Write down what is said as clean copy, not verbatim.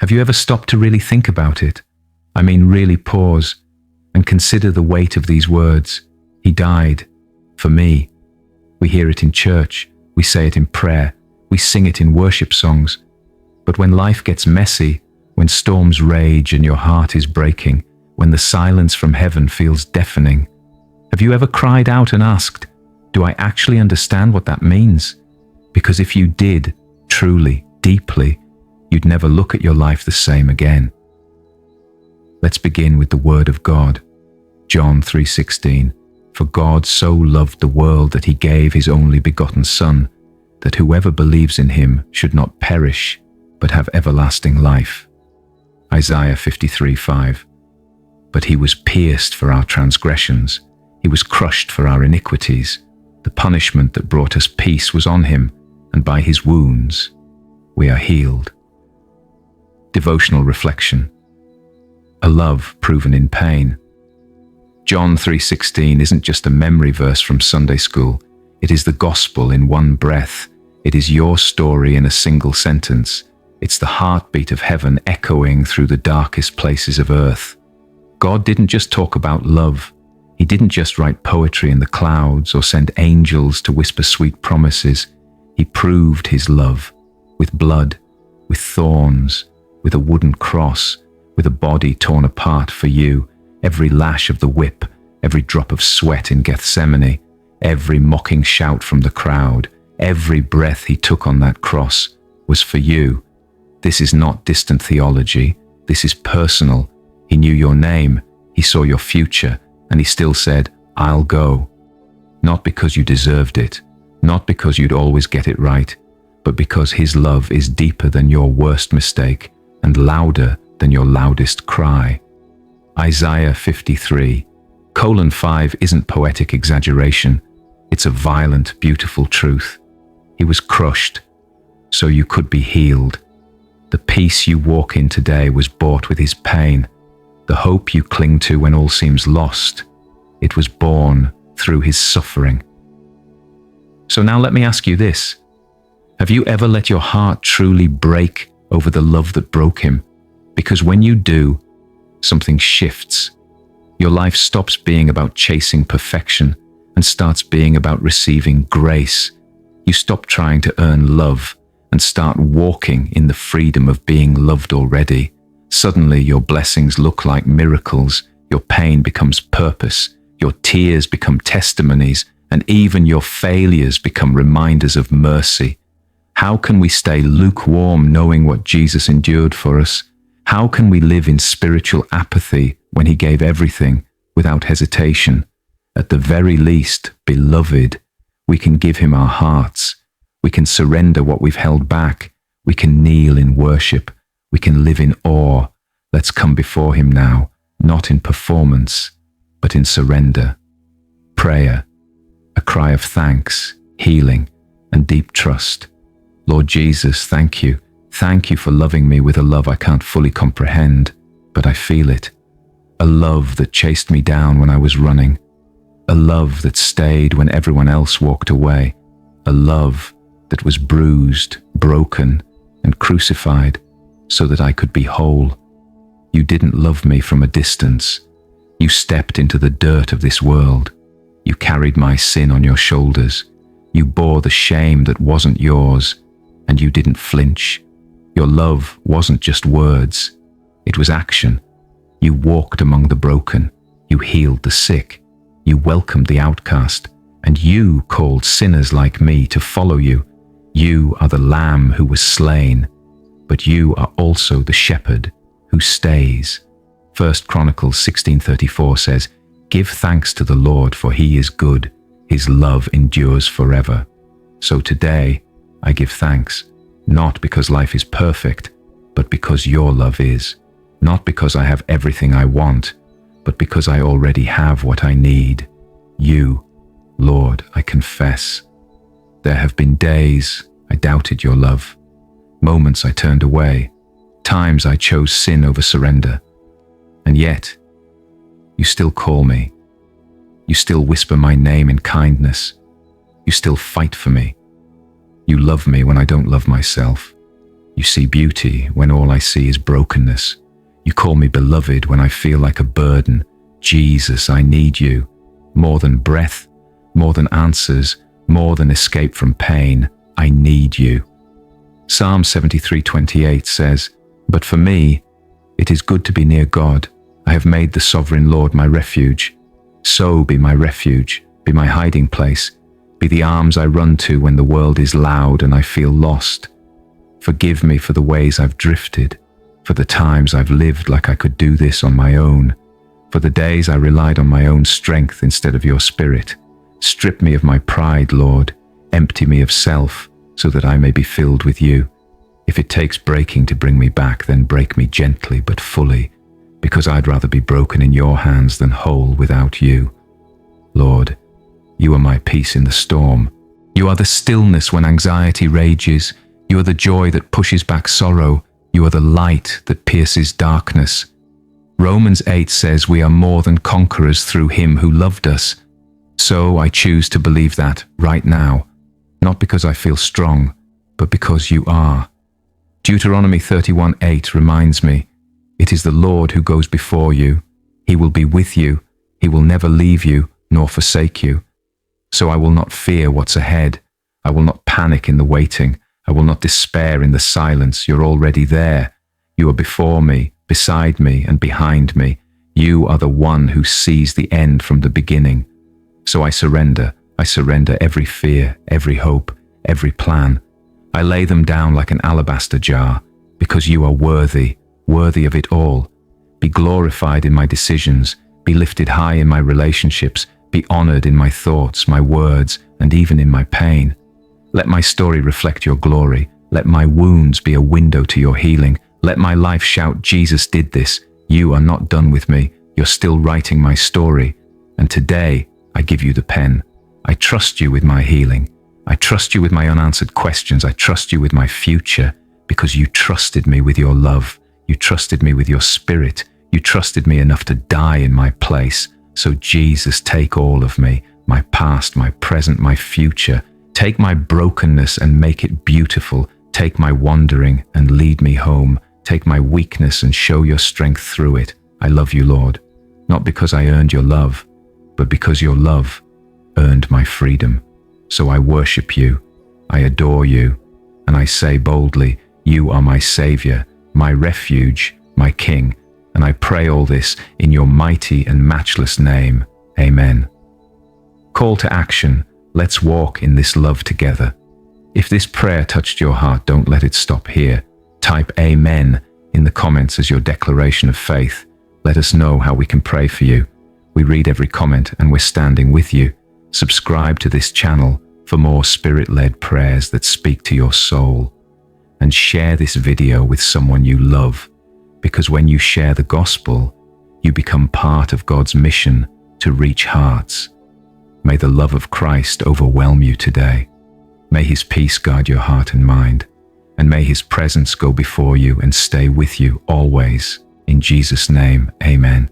Have you ever stopped to really think about it? I mean, really pause and consider the weight of these words. He died for me. We hear it in church, we say it in prayer, we sing it in worship songs. But when life gets messy, when storms rage and your heart is breaking, when the silence from heaven feels deafening, have you ever cried out and asked, do I actually understand what that means? Because if you did, truly, deeply, you'd never look at your life the same again. Let's begin with the Word of God. John 3:16. For God so loved the world that he gave his only begotten Son, that whoever believes in him should not perish, but have everlasting life. Isaiah 53:5. But he was pierced for our transgressions, he was crushed for our iniquities. The punishment that brought us peace was on him, and by his wounds we are healed. Devotional reflection. A love proven in pain. John 3:16 isn't just a memory verse from Sunday school. It is the gospel in one breath. It is your story in a single sentence. It's the heartbeat of heaven echoing through the darkest places of earth. God didn't just talk about love. He didn't just write poetry in the clouds or send angels to whisper sweet promises. He proved his love with blood, with thorns, with a wooden cross, with a body torn apart for you, every lash of the whip, every drop of sweat in Gethsemane, every mocking shout from the crowd, every breath he took on that cross was for you. This is not distant theology. This is personal. He knew your name, he saw your future, and he still said, I'll go. Not because you deserved it, not because you'd always get it right, but because his love is deeper than your worst mistake and louder than your loudest cry. Isaiah 53:5 isn't poetic exaggeration. It's a violent, beautiful truth. He was crushed so you could be healed. The peace you walk in today was bought with his pain. The hope you cling to when all seems lost, it was born through his suffering. So now let me ask you this. Have you ever let your heart truly break over the love that broke him? Because when you do, something shifts. Your life stops being about chasing perfection and starts being about receiving grace. You stop trying to earn love and start walking in the freedom of being loved already. Suddenly your blessings look like miracles, your pain becomes purpose, your tears become testimonies, and even your failures become reminders of mercy. How can we stay lukewarm knowing what Jesus endured for us? How can we live in spiritual apathy when he gave everything without hesitation? At the very least, beloved, we can give him our hearts. We can surrender what we've held back. We can kneel in worship. We can live in awe. Let's come before him now, not in performance, but in surrender. Prayer, a cry of thanks, healing, and deep trust. Lord Jesus, thank you. Thank you for loving me with a love I can't fully comprehend, but I feel it. A love that chased me down when I was running. A love that stayed when everyone else walked away. A love that was bruised, broken, and crucified so that I could be whole. You didn't love me from a distance. You stepped into the dirt of this world. You carried my sin on your shoulders. You bore the shame that wasn't yours, and you didn't flinch. Your love wasn't just words, it was action. You walked among the broken, you healed the sick, you welcomed the outcast, and you called sinners like me to follow you. You are the Lamb who was slain, but you are also the Shepherd who stays. 1 Chronicles 16:34 says, Give thanks to the Lord, for he is good, his love endures forever. So today, I give thanks, not because life is perfect, but because your love is. Not because I have everything I want, but because I already have what I need. You, Lord, I confess. There have been days I doubted your love, moments I turned away, times I chose sin over surrender. And yet, you still call me. You still whisper my name in kindness. You still fight for me. You love me when I don't love myself. You see beauty when all I see is brokenness. You call me beloved when I feel like a burden. Jesus, I need you. More than breath, more than answers, more than escape from pain, I need you. Psalm 73:28 says, "But for me, it is good to be near God. I have made the sovereign Lord my refuge. So be my refuge, be my hiding place, be the arms I run to when the world is loud and I feel lost. Forgive me for the ways I've drifted, for the times I've lived like I could do this on my own, for the days I relied on my own strength instead of your spirit. Strip me of my pride, Lord. Empty me of self, so that I may be filled with you. If it takes breaking to bring me back, then break me gently but fully, because I'd rather be broken in your hands than whole without you. Lord, you are my peace in the storm. You are the stillness when anxiety rages. You are the joy that pushes back sorrow. You are the light that pierces darkness. Romans 8 says we are more than conquerors through him who loved us. So I choose to believe that right now, not because I feel strong, but because you are. Deuteronomy 31:8 reminds me, it is the Lord who goes before you. He will be with you. He will never leave you nor forsake you. So I will not fear what's ahead. I will not panic in the waiting. I will not despair in the silence. You're already there. You are before me, beside me, and behind me. You are the one who sees the end from the beginning. So I surrender every fear, every hope, every plan. I lay them down like an alabaster jar, because you are worthy of it all. Be glorified in my decisions, be lifted high in my relationships, be honored in my thoughts, my words, and even in my pain. Let my story reflect your glory. Let my wounds be a window to your healing. Let my life shout, Jesus did this. You are not done with me. You're still writing my story. And today, I give you the pen. I trust you with my healing. I trust you with my unanswered questions. I trust you with my future, because you trusted me with your love. You trusted me with your spirit. You trusted me enough to die in my place. So Jesus, take all of me, my past, my present, my future. Take my brokenness and make it beautiful. Take my wandering and lead me home. Take my weakness and show your strength through it. I love you, Lord, not because I earned your love, but because your love earned my freedom. So I worship you, I adore you, and I say boldly, you are my Savior, my refuge, my King, and I pray all this in your mighty and matchless name. Amen. Call to action. Let's walk in this love together. If this prayer touched your heart, don't let it stop here. Type Amen in the comments as your declaration of faith. Let us know how we can pray for you. We read every comment and we're standing with you. Subscribe to this channel for more spirit-led prayers that speak to your soul. And share this video with someone you love, because when you share the gospel, you become part of God's mission to reach hearts. May the love of Christ overwhelm you today. May his peace guard your heart and mind, and may his presence go before you and stay with you always. In Jesus' name, amen.